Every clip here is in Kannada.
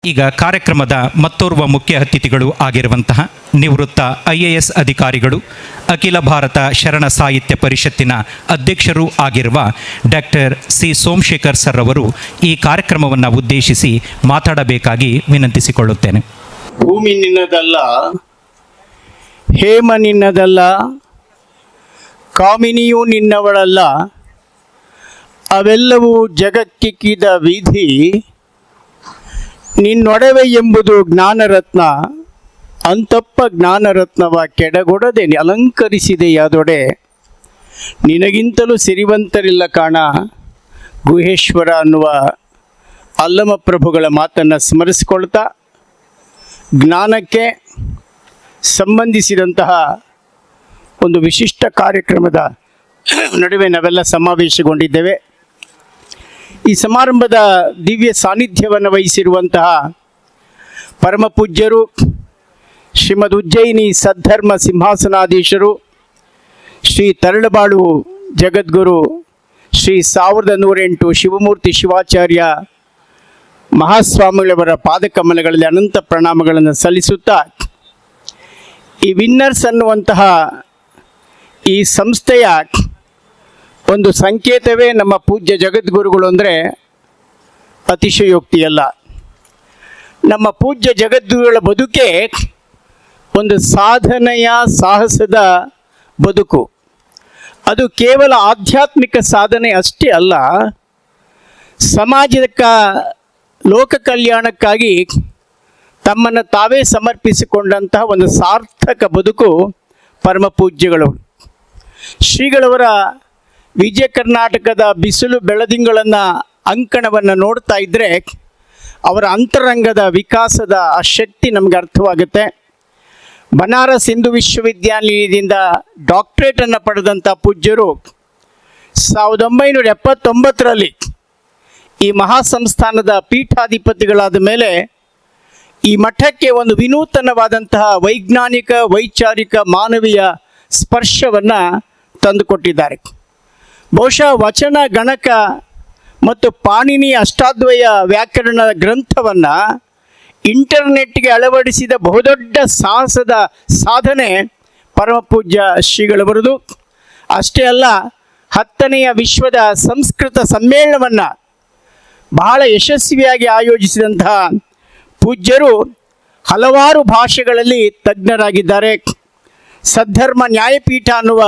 ಈಗ ಕಾರ್ಯಕ್ರಮದ ಮತ್ತೋರ್ವ ಮುಖ್ಯ ಅತಿಥಿಗಳು ಆಗಿರುವಂತಹ ನಿವೃತ್ತ IAS ಅಧಿಕಾರಿಗಳು, ಅಖಿಲ ಭಾರತ ಶರಣ ಸಾಹಿತ್ಯ ಪರಿಷತ್ತಿನ ಅಧ್ಯಕ್ಷರೂ ಆಗಿರುವ ಡಾಕ್ಟರ್ ಸಿ ಸೋಮಶೇಖರ್ ಸರ್ ಅವರು ಈ ಕಾರ್ಯಕ್ರಮವನ್ನು ಉದ್ದೇಶಿಸಿ ಮಾತಾಡಬೇಕಾಗಿ ವಿನಂತಿಸಿಕೊಳ್ಳುತ್ತೇನೆ. ಭೂಮಿ ನಿನ್ನದಲ್ಲ, ಹೇಮ ನಿನ್ನದಲ್ಲ, ಕಾಮಿನಿಯೂ ನಿನ್ನವಳಲ್ಲ, ಅವೆಲ್ಲವೂ ಜಗಕ್ಕಿಕ್ಕಿದ ವಿಧಿ, ನಿನ್ನೊಡವೆ ಎಂಬುದು ಜ್ಞಾನರತ್ನ, ಅಂತಪ್ಪ ಜ್ಞಾನರತ್ನವ ಕೆಡಗೊಡದೆ ಅಲಂಕರಿಸಿದೆಯಾದೊಡೆ, ನಿನಗಿಂತಲೂ ಸಿರಿವಂತರಿಲ್ಲ ಕಾಣ ಗುಹೇಶ್ವರ ಅನ್ನುವ ಅಲ್ಲಮ ಪ್ರಭುಗಳ ಮಾತನ್ನು ಸ್ಮರಿಸಿಕೊಳ್ತಾ, ಜ್ಞಾನಕ್ಕೆ ಸಂಬಂಧಿಸಿದಂತಹ ಒಂದು ವಿಶಿಷ್ಟ ಕಾರ್ಯಕ್ರಮದ ನಡುವೆ ನಾವೆಲ್ಲ ಸಮಾವೇಶಗೊಂಡಿದ್ದೇವೆ. ಈ ಸಮಾರಂಭದ ದಿವ್ಯ ಸಾನ್ನಿಧ್ಯವನ್ನು ವಹಿಸಿರುವಂತಹ ಪರಮ ಪೂಜ್ಯರು, ಶ್ರೀಮದ್ ಉಜ್ಜಯಿನಿ ಸದ್ಧರ್ಮ ಸಿಂಹಾಸನಾಧೀಶರು, ಶ್ರೀ ತರಳಬಾಳು ಜಗದ್ಗುರು ಶ್ರೀ 1108 ಶಿವಮೂರ್ತಿ ಶಿವಾಚಾರ್ಯ ಮಹಾಸ್ವಾಮಿಗಳವರ ಪಾದಕಮಲಗಳಲ್ಲಿ ಅನಂತ ಪ್ರಣಾಮಗಳನ್ನು ಸಲ್ಲಿಸುತ್ತಾ, ಈ ವಿನ್ನರ್ಸ್ ಅನ್ನುವಂತಹ ಈ ಸಂಸ್ಥೆಯ ಒಂದು ಸಂಕೇತವೇ ನಮ್ಮ ಪೂಜ್ಯ ಜಗದ್ಗುರುಗಳು ಅಂದರೆ ಅತಿಶಯೋಕ್ತಿಯಲ್ಲ. ನಮ್ಮ ಪೂಜ್ಯ ಜಗದ್ಗುರುಗಳ ಬದುಕೆ ಒಂದು ಸಾಧನೆಯ ಸಾಹಸದ ಬದುಕು. ಅದು ಕೇವಲ ಆಧ್ಯಾತ್ಮಿಕ ಸಾಧನೆ ಅಷ್ಟೇ ಅಲ್ಲ, ಸಮಾಜದ ಲೋಕ ಕಲ್ಯಾಣಕ್ಕಾಗಿ ತಮ್ಮನ್ನು ತಾವೇ ಸಮರ್ಪಿಸಿಕೊಂಡಂತಹ ಒಂದು ಸಾರ್ಥಕ ಬದುಕು ಪರಮ ಪೂಜ್ಯಗಳು. ಶ್ರೀಗಳವರ ವಿಜಯ ಕರ್ನಾಟಕದ ಬಿಸಿಲು ಬೆಳದಿಂಗಳನ್ನು ಅಂಕಣವನ್ನು ನೋಡ್ತಾ ಇದ್ದರೆ ಅವರ ಅಂತರಂಗದ ವಿಕಾಸದ ಆ ಶಕ್ತಿ ನಮಗೆ ಅರ್ಥವಾಗುತ್ತೆ. ಬನಾರಸ್ ಹಿಂದೂ ವಿಶ್ವವಿದ್ಯಾನಿಲಯದಿಂದ ಡಾಕ್ಟರೇಟನ್ನು ಪಡೆದಂಥ ಪೂಜ್ಯರು 1979ರಲ್ಲಿ ಈ ಮಹಾಸಂಸ್ಥಾನದ ಪೀಠಾಧಿಪತಿಗಳಾದ ಮೇಲೆ ಈ ಮಠಕ್ಕೆ ಒಂದು ವಿನೂತನವಾದಂತಹ ವೈಜ್ಞಾನಿಕ, ವೈಚಾರಿಕ, ಮಾನವೀಯ ಸ್ಪರ್ಶವನ್ನು ತಂದುಕೊಟ್ಟಿದ್ದಾರೆ. ಬಹುಶಃ ವಚನ ಗಣಕ ಮತ್ತು ಪಾಣಿನಿ ಅಷ್ಟಾದ್ವಯ ವ್ಯಾಕರಣ ಗ್ರಂಥವನ್ನು ಇಂಟರ್ನೆಟ್ಗೆ ಅಳವಡಿಸಿದ ಬಹುದೊಡ್ಡ ಸಾಹಸದ ಸಾಧನೆ ಪರಮ ಪೂಜ್ಯ ಶ್ರೀಗಳವರದು. ಅಷ್ಟೇ ಅಲ್ಲ, 10ನೇ ವಿಶ್ವದ ಸಂಸ್ಕೃತ ಸಮ್ಮೇಳನವನ್ನು ಬಹಳ ಯಶಸ್ವಿಯಾಗಿ ಆಯೋಜಿಸಿದಂತಹ ಪೂಜ್ಯರು ಹಲವಾರು ಭಾಷೆಗಳಲ್ಲಿ ತಜ್ಞರಾಗಿದ್ದಾರೆ. ಸದ್ಧರ್ಮ ನ್ಯಾಯಪೀಠ ಅನ್ನುವ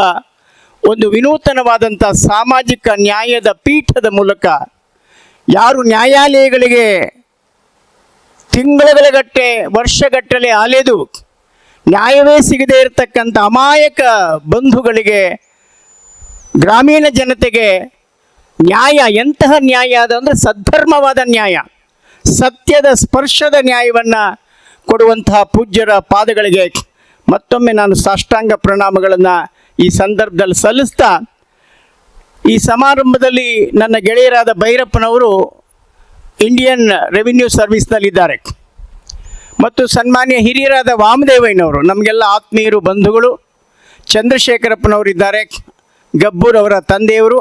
ಒಂದು ವಿನೂತನವಾದಂಥ ಸಾಮಾಜಿಕ ನ್ಯಾಯದ ಪೀಠದ ಮೂಲಕ ಯಾರು ನ್ಯಾಯಾಲಯಗಳಿಗೆ ತಿಂಗಳುಗಳಗಟ್ಟಲೆ ವರ್ಷಗಟ್ಟಲೆ ಅಲೆದು ನ್ಯಾಯವೇ ಸಿಗದೇ ಇರತಕ್ಕಂಥ ಅಮಾಯಕ ಬಂಧುಗಳಿಗೆ, ಗ್ರಾಮೀಣ ಜನತೆಗೆ ನ್ಯಾಯ ಎಂತಹ ನ್ಯಾಯ ಅದು ಅಂದರೆ ಸದ್ಧರ್ಮವಾದ ನ್ಯಾಯ, ಸತ್ಯದ ಸ್ಪರ್ಶದ ನ್ಯಾಯವನ್ನು ಕೊಡುವಂತಹ ಪೂಜ್ಯರ ಪಾದಗಳಿಗೆ ಮತ್ತೊಮ್ಮೆ ನಾನು ಸಾಷ್ಟಾಂಗ ಪ್ರಣಾಮಗಳನ್ನು ಈ ಸಂದರ್ಭದಲ್ಲಿ ಸಲ್ಲಿಸ್ತಾ, ಈ ಸಮಾರಂಭದಲ್ಲಿ ನನ್ನ ಗೆಳೆಯರಾದ ಭೈರಪ್ಪನವರು ಇಂಡಿಯನ್ ರೆವಿನ್ಯೂ ಸರ್ವಿಸ್ನಲ್ಲಿದ್ದಾರೆ ಮತ್ತು ಸನ್ಮಾನ್ಯ ಹಿರಿಯರಾದ ವಾಮದೇವಯ್ಯನವರು ನಮಗೆಲ್ಲ ಆತ್ಮೀಯರು, ಬಂಧುಗಳು. ಚಂದ್ರಶೇಖರಪ್ಪನವರಿದ್ದಾರೆ, ಗಬ್ಬೂರವರ ತಂದೆಯವರು,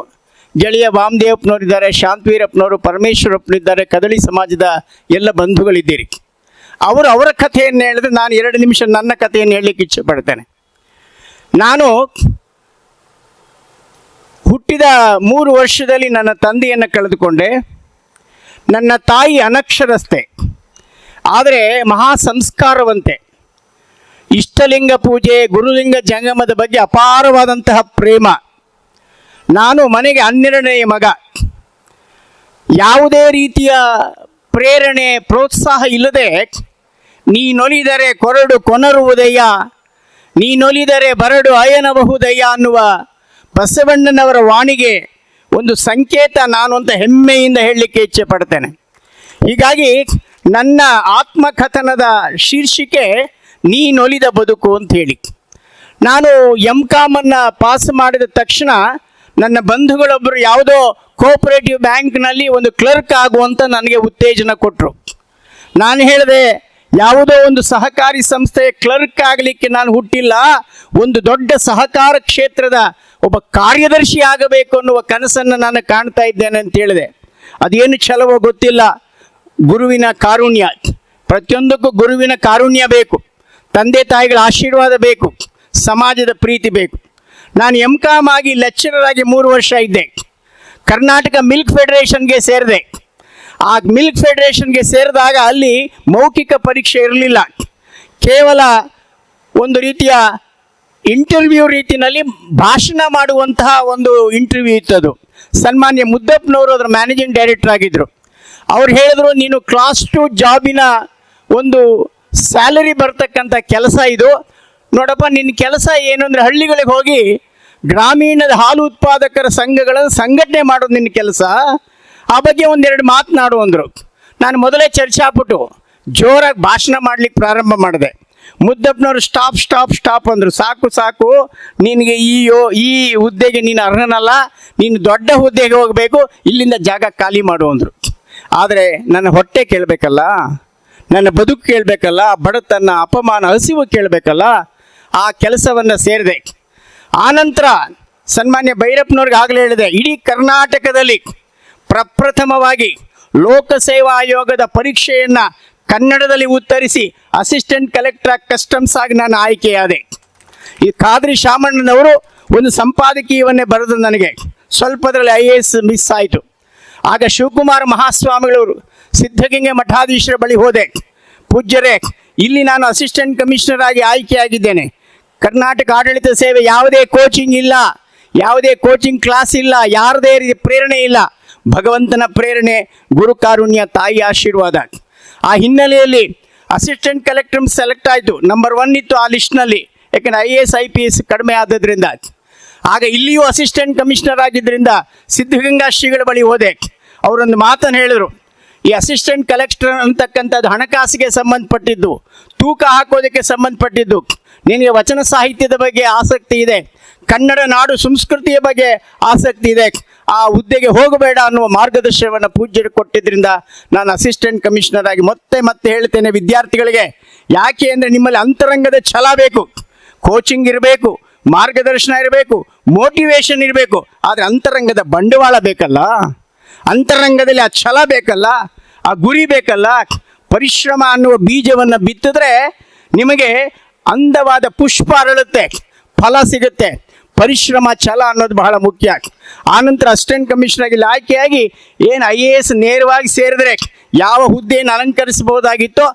ಗೆಳೆಯ ವಾಮದೇವಪ್ಪನವರಿದ್ದಾರೆ, ಶಾಂತವೀರಪ್ಪನವರು, ಪರಮೇಶ್ವರಪ್ಪನಿದ್ದಾರೆ, ಕದಳಿ ಸಮಾಜದ ಎಲ್ಲ ಬಂಧುಗಳಿದ್ದೀರಿ. ಅವರ ಕಥೆಯನ್ನು ಹೇಳಿದ್ರೆ ನಾನು 2 ನಿಮಿಷ ನನ್ನ ಕಥೆಯನ್ನು ಹೇಳಲಿಕ್ಕೆ ಇಚ್ಛೆ ಪಡ್ತೇನೆ. ನಾನು ಹುಟ್ಟಿದ 3 ವರ್ಷದಲ್ಲಿ ನನ್ನ ತಂದೆಯನ್ನು ಕಳೆದುಕೊಂಡೆ. ನನ್ನ ತಾಯಿ ಅನಕ್ಷರಸ್ಥೆ, ಆದರೆ ಮಹಾ ಸಂಸ್ಕಾರವಂತೆ. ಇಷ್ಟಲಿಂಗ ಪೂಜೆ, ಗುರುಲಿಂಗ ಜಂಗಮದ ಬಗ್ಗೆ ಅಪಾರವಾದಂತಹ ಪ್ರೇಮ. ನಾನು ಮನೆಗೆ 12ನೇ ಮಗ. ಯಾವುದೇ ರೀತಿಯ ಪ್ರೇರಣೆ, ಪ್ರೋತ್ಸಾಹ ಇಲ್ಲದೆ ನೀನೊಲಿದರೆ ಕೊರಡು ಕೊನರುವುದಯ್ಯ, ನೀನೊಲಿದರೆ ಬರಡು ಅಯನಬಹುದಯ್ಯ ಅನ್ನುವ ಬಸವಣ್ಣನವರ ವಾಣಿಗೆ ಒಂದು ಸಂಕೇತ ನಾನು ಅಂತ ಹೆಮ್ಮೆಯಿಂದ ಹೇಳಲಿಕ್ಕೆ ಇಚ್ಛೆ ಪಡ್ತೇನೆ. ಹೀಗಾಗಿ ನನ್ನ ಆತ್ಮಕಥನದ ಶೀರ್ಷಿಕೆ ನೀನೊಲಿದ ಬದುಕು ಅಂತ ಹೇಳಿ. ನಾನು MCOM ಪಾಸ್ ಮಾಡಿದ ತಕ್ಷಣ ನನ್ನ ಬಂಧುಗಳೊಬ್ಬರು ಯಾವುದೋ ಕೋಆಪರೇಟಿವ್ ಬ್ಯಾಂಕ್ನಲ್ಲಿ ಒಂದು ಕ್ಲರ್ಕ್ ಆಗುವಂತ ನನಗೆ ಉತ್ತೇಜನ ಕೊಟ್ಟರು. ನಾನು ಹೇಳಿದೆ, ಯಾವುದೋ ಒಂದು ಸಹಕಾರಿ ಸಂಸ್ಥೆಯ ಕ್ಲರ್ಕ್ ಆಗಲಿಕ್ಕೆ ನಾನು ಹುಟ್ಟಿಲ್ಲ, ಒಂದು ದೊಡ್ಡ ಸಹಕಾರ ಕ್ಷೇತ್ರದ ಒಬ್ಬ ಕಾರ್ಯದರ್ಶಿ ಆಗಬೇಕು ಅನ್ನುವ ಕನಸನ್ನು ನಾನು ಕಾಣ್ತಾ ಇದ್ದೇನೆ ಅಂತ ಹೇಳಿದೆ. ಅದೇನು ಛಲವೋ ಗೊತ್ತಿಲ್ಲ, ಗುರುವಿನ ಕಾರುಣ್ಯ. ಪ್ರತಿಯೊಂದಕ್ಕೂ ಗುರುವಿನ ಕಾರುಣ್ಯ ಬೇಕು, ತಂದೆ ತಾಯಿಗಳ ಆಶೀರ್ವಾದ ಬೇಕು, ಸಮಾಜದ ಪ್ರೀತಿ ಬೇಕು. ನಾನು MCom ಆಗಿ ಲೆಕ್ಚರರ್ ಆಗಿ 3 ವರ್ಷ ಇದ್ದೆ. ಕರ್ನಾಟಕ ಮಿಲ್ಕ್ ಫೆಡರೇಷನ್ಗೆ ಸೇರಿದೆ. ಆ ಮಿಲ್ಕ್ ಫೆಡರೇಷನ್ಗೆ ಸೇರಿದಾಗ ಅಲ್ಲಿ ಮೌಖಿಕ ಪರೀಕ್ಷೆ ಇರಲಿಲ್ಲ, ಕೇವಲ ಒಂದು ರೀತಿಯ ಇಂಟರ್ವ್ಯೂ ರೀತಿಯಲ್ಲಿ ಭಾಷಣ ಮಾಡುವಂತಹ ಒಂದು ಇಂಟರ್ವ್ಯೂ ಇತ್ತದು. ಸನ್ಮಾನ್ಯ ಮುದ್ದಪ್ಪನವರು ಅದರ ಮ್ಯಾನೇಜಿಂಗ್ ಡೈರೆಕ್ಟರ್ ಆಗಿದ್ದರು. ಅವ್ರು ಹೇಳಿದ್ರು, ನೀನು ಕ್ಲಾಸ್ 2 ಜಾಬಿನ ಒಂದು ಸ್ಯಾಲರಿ ಬರ್ತಕ್ಕಂಥ ಕೆಲಸ ಇದು. ನೋಡಪ್ಪ, ನಿನ್ನ ಕೆಲಸ ಏನು ಅಂದರೆ ಹಳ್ಳಿಗಳಿಗೆ ಹೋಗಿ ಗ್ರಾಮೀಣದ ಹಾಲು ಉತ್ಪಾದಕರ ಸಂಘಗಳನ್ನು ಸಂಘಟನೆ ಮಾಡೋದು ನಿನ್ನ ಕೆಲಸ. ಆ ಬಗ್ಗೆ ಒಂದೆರಡು ಮಾತನಾಡು ಅಂದರು. ನಾನು ಮೊದಲೇ ಚರ್ಚೆ ಆಗ್ಬಿಟ್ಟು ಜೋರಾಗಿ ಭಾಷಣ ಮಾಡಲಿಕ್ಕೆ ಪ್ರಾರಂಭ ಮಾಡಿದೆ. ಮುದ್ದಪ್ಪನವರು ಸ್ಟಾಪ್ ಸ್ಟಾಪ್ ಸ್ಟಾಪ್ ಅಂದರು. ಸಾಕು ಸಾಕು, ನಿನಗೆ ಈ ಹುದ್ದೆಗೆ ನೀನು ಅರ್ಹನಲ್ಲ, ನೀನು ದೊಡ್ಡ ಹುದ್ದೆಗೆ ಹೋಗಬೇಕು, ಇಲ್ಲಿಂದ ಜಾಗ ಖಾಲಿ ಮಾಡು ಅಂದರು. ಆದರೆ ನನ್ನ ಹೊಟ್ಟೆ ಕೇಳಬೇಕಲ್ಲ, ನನ್ನ ಬದುಕು ಕೇಳಬೇಕಲ್ಲ, ಬಡತನ, ಅಪಮಾನ, ಹಸಿವು ಕೇಳಬೇಕಲ್ಲ. ಆ ಕೆಲಸವನ್ನು ಸೇರಿದೆ. ಆನಂತರ ಸನ್ಮಾನ್ಯ ಭೈರಪ್ಪನವ್ರಿಗೆ ಆಗಲೇ ಹೇಳಿದೆ, ಇಡೀ ಕರ್ನಾಟಕದಲ್ಲಿ ಪ್ರಪ್ರಥಮವಾಗಿ ಲೋಕಸೇವಾ ಆಯೋಗದ ಪರೀಕ್ಷೆಯನ್ನು ಕನ್ನಡದಲ್ಲಿ ಉತ್ತರಿಸಿ ಅಸಿಸ್ಟೆಂಟ್ ಕಲೆಕ್ಟರ್ ಕಸ್ಟಮ್ಸ್ ಆಗಿ ನಾನು ಆಯ್ಕೆಯಾದೆ. ಈ ಖಾದ್ರಿ ಶಾಮಣ್ಣನವರು ಒಂದು ಸಂಪಾದಕೀಯವನ್ನೇ ಬರೆದು ನನಗೆ ಸ್ವಲ್ಪದರಲ್ಲಿ IAS ಮಿಸ್ ಆಯಿತು. ಆಗ ಶಿವಕುಮಾರ ಮಹಾಸ್ವಾಮಿಗಳವರು ಸಿದ್ಧಗಂಗೆ ಮಠಾಧೀಶರ ಬಳಿ ಹೋದೆ. ಪೂಜ್ಯರೇ, ಇಲ್ಲಿ ನಾನು ಅಸಿಸ್ಟೆಂಟ್ ಕಮಿಷನರ್ ಆಗಿ ಆಯ್ಕೆಯಾಗಿದ್ದೇನೆ. ಕರ್ನಾಟಕ ಆಡಳಿತ ಸೇವೆ ಯಾವುದೇ ಕೋಚಿಂಗ್ ಇಲ್ಲ, ಯಾವುದೇ ಕೋಚಿಂಗ್ ಕ್ಲಾಸ್ ಇಲ್ಲ, ಯಾರದೇ ಪ್ರೇರಣೆ ಇಲ್ಲ. ಭಗವಂತನ ಪ್ರೇರಣೆ, ಗುರು ಕಾರುಣ್ಯ, ತಾಯಿ ಆಶೀರ್ವಾದ. ಆ ಹಿನ್ನೆಲೆಯಲ್ಲಿ ಅಸಿಸ್ಟೆಂಟ್ ಕಲೆಕ್ಟರ್ ಸೆಲೆಕ್ಟ್ ಆಯಿತು. ನಂಬರ್ 1 ಇತ್ತು ಆ ಲಿಸ್ಟ್ನಲ್ಲಿ, ಯಾಕಂದರೆ IAS IPS ಕಡಿಮೆ ಆದದ್ರಿಂದ. ಆಗ ಇಲ್ಲಿಯೂ ಅಸಿಸ್ಟೆಂಟ್ ಕಮಿಷನರ್ ಆಗಿದ್ದರಿಂದ ಸಿದ್ಧಗಂಗಾ ಶ್ರೀಗಳ ಬಳಿ ಹೋದೆ. ಅವರೊಂದು ಮಾತನ್ನು ಹೇಳಿದರು, ಈ ಅಸಿಸ್ಟೆಂಟ್ ಕಲೆಕ್ಟರ್ ಅಂತಕ್ಕಂಥದ್ದು ಹಣಕಾಸಿಗೆ ಸಂಬಂಧಪಟ್ಟಿದ್ದು, ತೂಕ ಹಾಕೋದಕ್ಕೆ ಸಂಬಂಧಪಟ್ಟಿದ್ದು. ನಿನಗೆ ವಚನ ಸಾಹಿತ್ಯದ ಬಗ್ಗೆ ಆಸಕ್ತಿ ಇದೆ, ಕನ್ನಡ ನಾಡು ಸಂಸ್ಕೃತಿಯ ಬಗ್ಗೆ ಆಸಕ್ತಿ ಇದೆ, ಆ ಹುದ್ದೆಗೆ ಹೋಗಬೇಡ ಅನ್ನುವ ಮಾರ್ಗದರ್ಶನವನ್ನು ಪೂಜ್ಯರು ಕೊಟ್ಟಿದ್ದರಿಂದ ನಾನು ಅಸಿಸ್ಟೆಂಟ್ ಕಮಿಷನರ್ ಆಗಿ ಮತ್ತೆ ಹೇಳ್ತೇನೆ ವಿದ್ಯಾರ್ಥಿಗಳಿಗೆ, ಯಾಕೆ ಅಂದರೆ ನಿಮ್ಮಲ್ಲಿ ಅಂತರಂಗದ ಛಲ ಬೇಕು, ಕೋಚಿಂಗ್ ಇರಬೇಕು, ಮಾರ್ಗದರ್ಶನ ಇರಬೇಕು, ಮೋಟಿವೇಶನ್ ಇರಬೇಕು. ಆದರೆ ಅಂತರಂಗದ ಬಂಡವಾಳ ಬೇಕಲ್ಲ, ಅಂತರಂಗದಲ್ಲಿ ಆ ಛಲ ಬೇಕಲ್ಲ, ಆ ಗುರಿ ಬೇಕಲ್ಲ. ಪರಿಶ್ರಮ ಅನ್ನುವ ಬೀಜವನ್ನು ಬಿತ್ತಿದ್ರೆ ನಿಮಗೆ ಅಂದವಾದ ಪುಷ್ಪ ಅರಳುತ್ತೆ, ಫಲ ಸಿಗುತ್ತೆ. ಪರಿಶ್ರಮ, ಛಲ ಅನ್ನೋದು ಬಹಳ ಮುಖ್ಯ. ಆನಂತರ ಅಸಿಸ್ಟೆಂಟ್ ಕಮಿಷನರ್ ಆಗಿ ಆಯ್ಕೆಯಾಗಿ ಏನು IAS ನೇರವಾಗಿ ಸೇರಿದ್ರೆ ಯಾವ ಹುದ್ದೆಯನ್ನು ಅಲಂಕರಿಸಬಹುದಾಗಿತ್ತೋ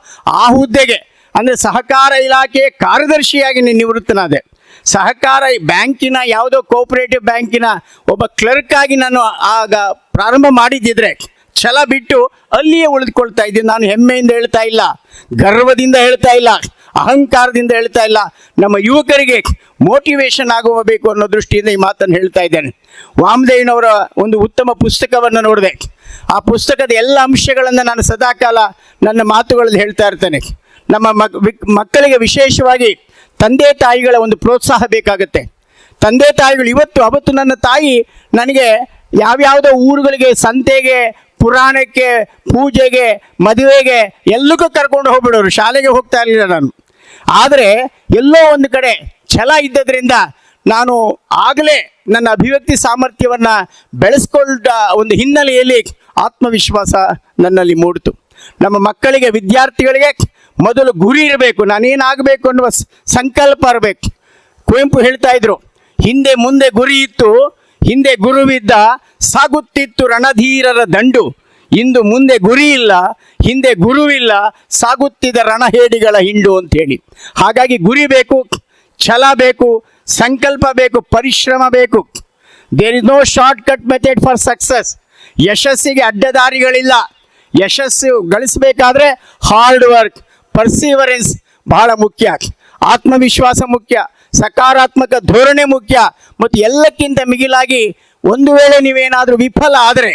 ಆ ಹುದ್ದೆಗೆ, ಅಂದರೆ ಸಹಕಾರ ಇಲಾಖೆಯ ಕಾರ್ಯದರ್ಶಿಯಾಗಿ ನಿವೃತ್ತನಾದೆ. ಸಹಕಾರ ಬ್ಯಾಂಕಿನ ಯಾವುದೋ ಕೋಆಪರೇಟಿವ್ ಬ್ಯಾಂಕಿನ ಒಬ್ಬ ಕ್ಲರ್ಕ್ ಆಗಿ ನಾನು ಆಗ ಪ್ರಾರಂಭ ಮಾಡಿದ್ದಿದ್ರೆ ಛಲ ಬಿಟ್ಟು ಅಲ್ಲಿಯೇ ಉಳಿದುಕೊಳ್ತಾ ಇದ್ದೀನಿ. ನಾನು ಹೆಮ್ಮೆಯಿಂದ ಹೇಳ್ತಾ ಇಲ್ಲ, ಗರ್ವದಿಂದ ಹೇಳ್ತಾ ಇಲ್ಲ, ಅಹಂಕಾರದಿಂದ ಹೇಳ್ತಾ ಇಲ್ಲ. ನಮ್ಮ ಯುವಕರಿಗೆ ಮೋಟಿವೇಶನ್ ಆಗುವಬೇಕು ಅನ್ನೋ ದೃಷ್ಟಿಯಿಂದ ಈ ಮಾತನ್ನು ಹೇಳ್ತಾ ಇದ್ದೇನೆ. ವಾಮದೇವ್ನವರ ಒಂದು ಉತ್ತಮ ಪುಸ್ತಕವನ್ನು ನೋಡಿದೆ. ಆ ಪುಸ್ತಕದ ಎಲ್ಲ ಅಂಶಗಳನ್ನು ನಾನು ಸದಾಕಾಲ ನನ್ನ ಮಾತುಗಳಲ್ಲಿ ಹೇಳ್ತಾ ಇರ್ತೇನೆ. ನಮ್ಮ ಮಕ್ಕಳಿಗೆ ವಿಶೇಷವಾಗಿ ತಂದೆ ತಾಯಿಗಳ ಒಂದು ಪ್ರೋತ್ಸಾಹ ಬೇಕಾಗುತ್ತೆ. ತಂದೆ ತಾಯಿಗಳು ಅವತ್ತು ನನ್ನ ತಾಯಿ ನನಗೆ ಯಾವ್ಯಾವುದೋ ಊರುಗಳಿಗೆ, ಸಂತೆಗೆ, ಪುರಾಣಕ್ಕೆ, ಪೂಜೆಗೆ, ಮದುವೆಗೆ ಎಲ್ಲಕ್ಕೂ ಕರ್ಕೊಂಡು ಹೋಗ್ಬಿಡೋರು. ಶಾಲೆಗೆ ಹೋಗ್ತಾ ಇರಲಿಲ್ಲ ನಾನು. ಆದರೆ ಎಲ್ಲೋ ಒಂದು ಕಡೆ ಛಲ ಇದ್ದದ್ರಿಂದ ನಾನು ಆಗಲೇ ನನ್ನ ಅಭಿವ್ಯಕ್ತಿ ಸಾಮರ್ಥ್ಯವನ್ನು ಬೆಳೆಸ್ಕೊಂಡ ಒಂದು ಹಿನ್ನೆಲೆಯಲ್ಲಿ ಆತ್ಮವಿಶ್ವಾಸ ನನ್ನಲ್ಲಿ ಮೂಡಿತು. ನಮ್ಮ ಮಕ್ಕಳಿಗೆ, ವಿದ್ಯಾರ್ಥಿಗಳಿಗೆ ಮೊದಲು ಗುರಿ ಇರಬೇಕು, ನಾನೇನಾಗಬೇಕು ಅನ್ನುವ ಸಂಕಲ್ಪ ಇರಬೇಕು. ಕುವೆಂಪು ಹೇಳ್ತಾ ಇದ್ರು, ಹಿಂದೆ ಮುಂದೆ ಗುರಿ ಇತ್ತು, ಹಿಂದೆ ಗುರುವಿದ್ದ, ಸಾಗುತ್ತಿತ್ತು ರಣಧೀರರ ದಂಡು. ಇಂದು ಮುಂದೆ ಗುರಿ ಇಲ್ಲ, ಹಿಂದೆ ಗುರುವಿಲ್ಲ, ಸಾಗುತ್ತಿದ್ದ ರಣಹೇಡಿಗಳ ಹಿಂಡು ಅಂತೇಳಿ. ಹಾಗಾಗಿ ಗುರಿ ಬೇಕು, ಛಲ ಬೇಕು, ಸಂಕಲ್ಪ ಬೇಕು, ಪರಿಶ್ರಮ ಬೇಕು. There is no shortcut method for success. ಯಶಸ್ಸಿಗೆ ಅಡ್ಡದಾರಿಗಳಿಲ್ಲ. ಯಶಸ್ಸು ಗಳಿಸಬೇಕಾದ್ರೆ ಹಾರ್ಡ್ ವರ್ಕ್, ಪರ್ಸಿವರೆನ್ಸ್ ಬಹಳ ಮುಖ್ಯ. ಆತ್ಮವಿಶ್ವಾಸ ಮುಖ್ಯ, ಸಕಾರಾತ್ಮಕ ಧೋರಣೆ ಮುಖ್ಯ. ಮತ್ತು ಎಲ್ಲಕ್ಕಿಂತ ಮಿಗಿಲಾಗಿ ಒಂದು ವೇಳೆ ನೀವೇನಾದರೂ ವಿಫಲ ಆದರೆ,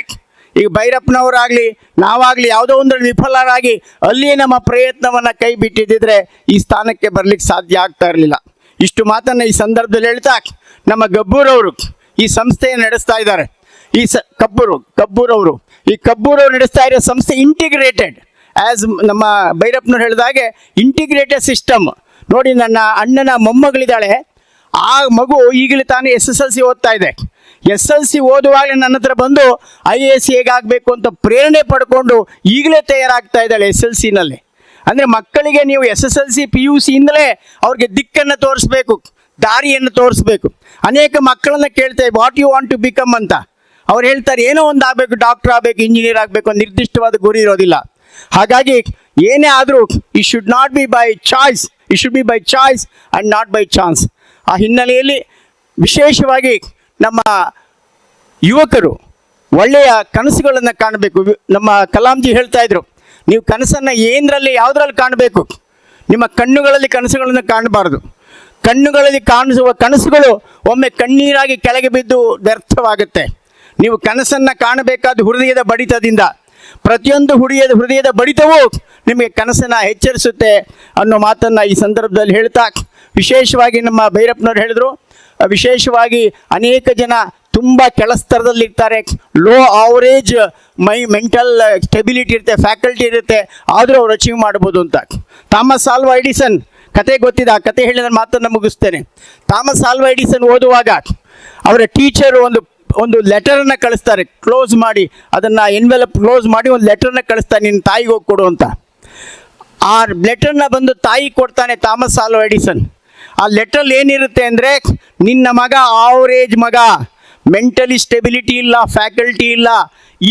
ಈಗ ಭೈರಪ್ಪನವರಾಗಲಿ ನಾವಾಗಲಿ ಯಾವುದೋ ಒಂದರಲ್ಲಿ ವಿಫಲರಾಗಿ ಅಲ್ಲಿಯೇ ನಮ್ಮ ಪ್ರಯತ್ನವನ್ನು ಕೈ ಬಿಟ್ಟಿದ್ದರೆ ಈ ಸ್ಥಾನಕ್ಕೆ ಬರಲಿಕ್ಕೆ ಸಾಧ್ಯ ಆಗ್ತಾ ಇರಲಿಲ್ಲ. ಇಷ್ಟು ಮಾತನ್ನು ಈ ಸಂದರ್ಭದಲ್ಲಿ ಹೇಳ್ತಾ, ನಮ್ಮ ಗಬ್ಬೂರವರು ಈ ಸಂಸ್ಥೆಯನ್ನು ನಡೆಸ್ತಾ ಇದ್ದಾರೆ. ಈ ಕಬ್ಬೂರವರು ನಡೆಸ್ತಾ ಇರೋ ಸಂಸ್ಥೆ ಇಂಟಿಗ್ರೇಟೆಡ್, ಆ್ಯಸ್ ನಮ್ಮ ಭೈರಪ್ಪನವ್ರು ಹೇಳಿದಾಗೆ ಇಂಟಿಗ್ರೇಟೆಡ್ ಸಿಸ್ಟಮ್. ನೋಡಿ, ನನ್ನ ಅಣ್ಣನ ಮೊಮ್ಮಗಳಿದ್ದಾಳೆ. ಆ ಮಗು ಈಗಲೇ ತಾನು SSLC ಓದ್ತಾ ಇದೆ. SSLC ಓದುವಾಗಲೇ ನನ್ನ ಹತ್ರ ಬಂದು IAS ಹೇಗಾಗಬೇಕು ಅಂತ ಪ್ರೇರಣೆ ಪಡ್ಕೊಂಡು ಈಗಲೇ ತಯಾರಾಗ್ತಾ ಇದ್ದಾಳೆ SSLCನಲ್ಲಿ. ಅಂದರೆ ಮಕ್ಕಳಿಗೆ ನೀವು SSLC PUC ಇಂದಲೇ ಅವ್ರಿಗೆ ದಿಕ್ಕನ್ನು ತೋರಿಸ್ಬೇಕು, ದಾರಿಯನ್ನು ತೋರಿಸ್ಬೇಕು. ಅನೇಕ ಮಕ್ಕಳನ್ನ ಕೇಳ್ತೇವೆ what you want to become ಅಂತ. ಅವ್ರು ಹೇಳ್ತಾರೆ ಏನೋ ಒಂದು ಆಗಬೇಕು, ಡಾಕ್ಟರ್ ಆಗಬೇಕು, ಇಂಜಿನಿಯರ್ ಆಗಬೇಕು, ಒಂದು ನಿರ್ದಿಷ್ಟವಾದ ಗುರಿ ಇರೋದಿಲ್ಲ. ಹಾಗಾಗಿ ಏನೇ ಆದರೂ it should not be by choice, it should be by choice and not by chance. ಆ ಹಿನ್ನೆಲೆಯಲ್ಲಿ ವಿಶೇಷವಾಗಿ ನಮ್ಮ ಯುವಕರು ಒಳ್ಳೆಯ ಕನಸುಗಳನ್ನು ಕಾಣಬೇಕು. ನಮ್ಮ ಕಲಾಂಜಿ ಹೇಳ್ತಾ ಇದ್ರು, ನೀವು ಕನಸನ್ನು ಏನರಲ್ಲಿ ಯಾವುದರಲ್ಲಿ ಕಾಣಬೇಕು, ನಿಮ್ಮ ಕಣ್ಣುಗಳಲ್ಲಿ ಕನಸುಗಳನ್ನು ಕಾಣಬಾರ್ದು. ಕಣ್ಣುಗಳಲ್ಲಿ ಕಾಣಿಸುವ ಕನಸುಗಳು ಒಮ್ಮೆ ಕಣ್ಣೀರಾಗಿ ಕೆಳಗೆ ಬಿದ್ದು ವ್ಯರ್ಥವಾಗುತ್ತೆ. ನೀವು ಕನಸನ್ನು ಕಾಣಬೇಕಾದ ಹೃದಯದ ಬಡಿತದಿಂದ. ಪ್ರತಿಯೊಂದು ಹೃದಯದ ಬಡಿತವೂ ನಿಮಗೆ ಕನಸನ್ನು ಎಚ್ಚರಿಸುತ್ತೆ ಅನ್ನೋ ಮಾತನ್ನು ಈ ಸಂದರ್ಭದಲ್ಲಿ ಹೇಳ್ತಾ, ವಿಶೇಷವಾಗಿ ನಮ್ಮ ಭೈರಪ್ಪನವ್ರು ಹೇಳಿದ್ರು, ವಿಶೇಷವಾಗಿ ಅನೇಕ ಜನ ತುಂಬ ಕೆಳಸ್ತರದಲ್ಲಿರ್ತಾರೆ, ಲೋ ಆವರೇಜ್ ಮೆಂಟಲ್ ಸ್ಟೆಬಿಲಿಟಿ ಇರುತ್ತೆ, ಫ್ಯಾಕಲ್ಟಿ ಇರುತ್ತೆ, ಆದರೂ ಅವ್ರು ಅಚೀವ್ ಮಾಡ್ಬೋದು ಅಂತ. ಥಾಮಸ್ ಆಲ್ವಾ ಎಡಿಸನ್ ಕತೆ ಗೊತ್ತಿದೆ, ಆ ಕತೆ ಹೇಳಿದ ಮಾತನ್ನು ಮುಗಿಸ್ತೇನೆ. ಥಾಮಸ್ ಆಲ್ವಾ ಎಡಿಸನ್ ಓದುವಾಗ ಅವರ ಟೀಚರು ಒಂದು ಲೆಟರನ್ನು ಕಳಿಸ್ತಾರೆ, ಕ್ಲೋಸ್ ಮಾಡಿ, ಅದನ್ನು ಎನ್ವೆಲಪ್ ಕ್ಲೋಸ್ ಮಾಡಿ ಒಂದು ಲೆಟರನ್ನ ಕಳಿಸ್ತಾರೆ, ನಿನ್ನ ತಾಯಿಗೆ ಹೋಗಿ ಕೊಡು ಅಂತ. ಆ ಲೆಟರ್ನ ಬಂದು ತಾಯಿ ಕೊಡ್ತಾನೆ ಥಾಮಸ್ ಆಲ್ವಾ ಎಡಿಸನ್. ಆ ಲೆಟ್ರಲ್ಲಿ ಏನಿರುತ್ತೆ ಅಂದರೆ, ನಿನ್ನ ಮಗ ಆವರೇಜ್ ಮಗ, ಮೆಂಟಲಿ ಸ್ಟೆಬಿಲಿಟಿ ಇಲ್ಲ, ಫ್ಯಾಕಲ್ಟಿ ಇಲ್ಲ,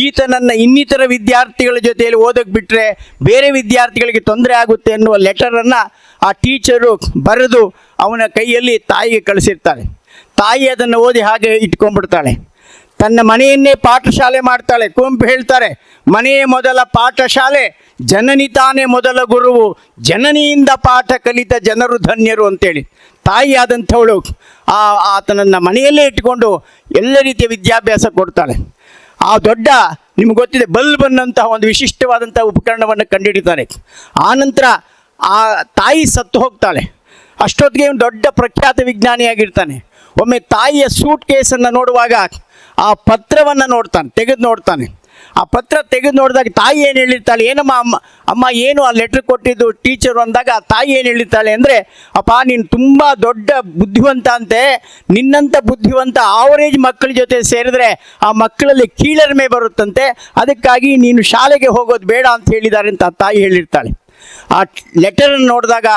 ಈತನನ್ನು ಇನ್ನಿತರ ವಿದ್ಯಾರ್ಥಿಗಳ ಜೊತೆಯಲ್ಲಿ ಓದಕ್ಕೆ ಬಿಟ್ಟರೆ ಬೇರೆ ವಿದ್ಯಾರ್ಥಿಗಳಿಗೆ ತೊಂದರೆ ಆಗುತ್ತೆ ಅನ್ನುವ ಲೆಟರನ್ನು ಆ ಟೀಚರು ಬರೆದು ಅವನ ಕೈಯಲ್ಲಿ ತಾಯಿಗೆ ಕಳಿಸಿರ್ತಾರೆ. ತಾಯಿ ಅದನ್ನು ಓದಿ ಹಾಗೆ ಇಟ್ಕೊಂಡ್ಬಿಡ್ತಾಳೆ. ತನ್ನ ಮನೆಯನ್ನೇ ಪಾಠಶಾಲೆ ಮಾಡ್ತಾಳೆ. ಕುವೆಂಪು ಹೇಳ್ತಾರೆ, ಮನೆಯೇ ಮೊದಲ ಪಾಠಶಾಲೆ, ಜನನಿ ತಾನೇ ಮೊದಲ ಗುರುವು, ಜನನಿಯಿಂದ ಪಾಠ ಕಲಿತ ಜನರು ಧನ್ಯರು ಅಂತೇಳಿ. ತಾಯಿ ಆದಂಥವಳು ಆತನನ್ನು ಮನೆಯಲ್ಲೇ ಇಟ್ಕೊಂಡು ಎಲ್ಲ ರೀತಿಯ ವಿದ್ಯಾಭ್ಯಾಸ ಕೊಡ್ತಾಳೆ. ಆ ದೊಡ್ಡ, ನಿಮ್ಗೆ ಗೊತ್ತಿದೆ, ಬಲ್ಬ್ ಅನ್ನಂತಹ ಒಂದು ವಿಶಿಷ್ಟವಾದಂಥ ಉಪಕರಣವನ್ನು ಕಂಡುಹಿಡಿತಾರೆ. ಆನಂತರ ಆ ತಾಯಿ ಸತ್ತು ಹೋಗ್ತಾಳೆ. ಅಷ್ಟೊತ್ತಿಗೆ ಒಂದು ದೊಡ್ಡ ಪ್ರಖ್ಯಾತ ವಿಜ್ಞಾನಿಯಾಗಿರ್ತಾನೆ. ಒಮ್ಮೆ ತಾಯಿಯ ಸೂಟ್ ಕೇಸನ್ನು ನೋಡುವಾಗ ಆ ಪತ್ರವನ್ನು ತೆಗೆದು ನೋಡ್ತಾನೆ. ಆ ಪತ್ರ ತೆಗೆದು ನೋಡಿದಾಗ ತಾಯಿ ಏನು ಹೇಳಿರ್ತಾಳೆ, ಏನಮ್ಮ ಅಮ್ಮ ಏನು ಆ ಲೆಟ್ರ್ ಕೊಟ್ಟಿದ್ದು ಟೀಚರು ಅಂದಾಗ ಆ ತಾಯಿ ಏನು ಹೇಳಿರ್ತಾಳೆ ಅಂದರೆ, ಅಪ್ಪ ನೀನು ತುಂಬ ದೊಡ್ಡ ಬುದ್ಧಿವಂತ ಅಂತೆ, ನಿನ್ನಂಥ ಬುದ್ಧಿವಂತ ಆವರೇಜ್ ಮಕ್ಕಳ ಜೊತೆ ಸೇರಿದ್ರೆ ಆ ಮಕ್ಕಳಲ್ಲಿ ಕೀಳರಿಮೆ ಬರುತ್ತಂತೆ, ಅದಕ್ಕಾಗಿ ನೀನು ಶಾಲೆಗೆ ಹೋಗೋದು ಬೇಡ ಅಂತ ಹೇಳಿದ್ದಾರೆ ಅಂತ ಆ ತಾಯಿ ಹೇಳಿರ್ತಾಳೆ. ಆ ಲೆಟರನ್ನು ನೋಡಿದಾಗ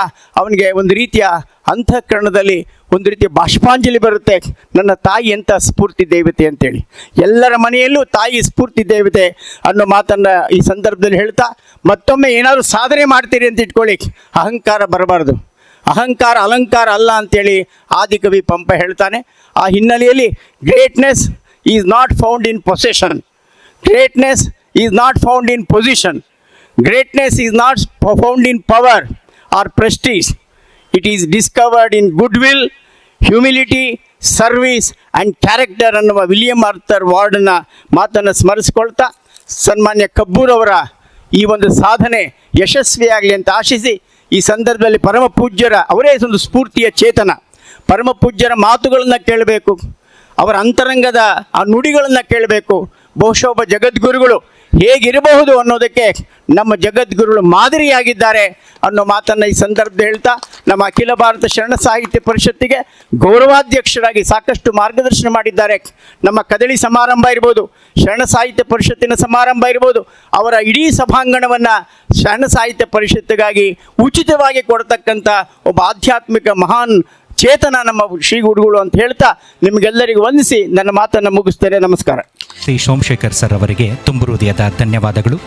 ಅವನಿಗೆ ಒಂದು ರೀತಿಯ ಅಂತಃಕರಣದಲ್ಲಿ ಒಂದು ರೀತಿಯ ಬಾಷ್ಪಾಂಜಲಿ ಬರುತ್ತೆ, ನನ್ನ ತಾಯಿ ಎಂಥ ಸ್ಫೂರ್ತಿ ದೇವತೆ ಅಂತೇಳಿ. ಎಲ್ಲರ ಮನೆಯಲ್ಲೂ ತಾಯಿ ಸ್ಫೂರ್ತಿ ದೇವತೆ ಅನ್ನೋ ಮಾತನ್ನು ಈ ಸಂದರ್ಭದಲ್ಲಿ ಹೇಳ್ತಾ, ಮತ್ತೊಮ್ಮೆ ಏನಾದರೂ ಸಾಧನೆ ಮಾಡ್ತೀರಿ ಅಂತ ಇಟ್ಕೊಳ್ಳಿ, ಅಹಂಕಾರ ಬರಬಾರ್ದು. ಅಹಂಕಾರ ಅಲಂಕಾರ ಅಲ್ಲ ಅಂತೇಳಿ ಆದಿಕವಿ ಪಂಪ ಹೇಳ್ತಾನೆ. ಆ ಹಿನ್ನೆಲೆಯಲ್ಲಿ greatness is not found in possession, greatness is not found in position, greatness is not found in power or prestige. It is discovered in goodwill, humility, service and character ಅನ್ನುವ ವಿಲಿಯಂ ಆರ್ಥರ್ ವಾರ್ಡ್ನ ಮಾತನ್ನು ಸ್ಮರಿಸ್ಕೊಳ್ತಾ, ಸನ್ಮಾನ್ಯ ಕಬ್ಬೂರವರ ಈ ಒಂದು ಸಾಧನೆ ಯಶಸ್ವಿಯಾಗಲಿ ಅಂತ ಆಶಿಸಿ, ಈ ಸಂದರ್ಭದಲ್ಲಿ ಪರಮ ಪೂಜ್ಯರ, ಅವರೇ ಒಂದು ಸ್ಫೂರ್ತಿಯ ಚೇತನ, ಪರಮ ಪೂಜ್ಯರ ಮಾತುಗಳನ್ನು ಕೇಳಬೇಕು, ಅವರ ಅಂತರಂಗದ ಆ ನುಡಿಗಳನ್ನು ಕೇಳಬೇಕು. ಬಹುಶಃ ಒಬ್ಬ ಜಗದ್ಗುರುಗಳು ಹೇಗಿರಬಹುದು ಅನ್ನೋದಕ್ಕೆ ನಮ್ಮ ಜಗದ್ಗುರುಗಳು ಮಾದರಿಯಾಗಿದ್ದಾರೆ ಅನ್ನೋ ಮಾತನ್ನು ಈ ಸಂದರ್ಭದಲ್ಲಿ ಹೇಳ್ತಾ, ನಮ್ಮ ಅಖಿಲ ಭಾರತ ಶರಣ ಸಾಹಿತ್ಯ ಪರಿಷತ್ತಿಗೆ ಗೌರವಾಧ್ಯಕ್ಷರಾಗಿ ಸಾಕಷ್ಟು ಮಾರ್ಗದರ್ಶನ ಮಾಡಿದ್ದಾರೆ. ನಮ್ಮ ಕದಳಿ ಸಮಾರಂಭ ಇರ್ಬೋದು, ಶರಣ ಸಾಹಿತ್ಯ ಪರಿಷತ್ತಿನ ಸಮಾರಂಭ ಇರ್ಬೋದು, ಅವರ ಇಡೀ ಸಭಾಂಗಣವನ್ನು ಶರಣ ಸಾಹಿತ್ಯ ಪರಿಷತ್ತಿಗಾಗಿ ಉಚಿತವಾಗಿ ಕೊಡ್ತಕ್ಕಂಥ ಒಬ್ಬ ಆಧ್ಯಾತ್ಮಿಕ ಮಹಾನ್ ಚೇತನ ನಮ್ಮ ಶ್ರೀ ಗುರುಗಳು ಅಂತ ಹೇಳ್ತಾ, ನಿಮಗೆಲ್ಲರಿಗೂ ವಂದಿಸಿ ನನ್ನ ಮಾತನ್ನು ಮುಗಿಸ್ತೇನೆ. ನಮಸ್ಕಾರ. ಶ್ರೀ ಸೋಮಶೇಖರ್ ಸರ್ ಅವರಿಗೆ ತುಂಬು ಹೃದಯದ ಧನ್ಯವಾದಗಳು.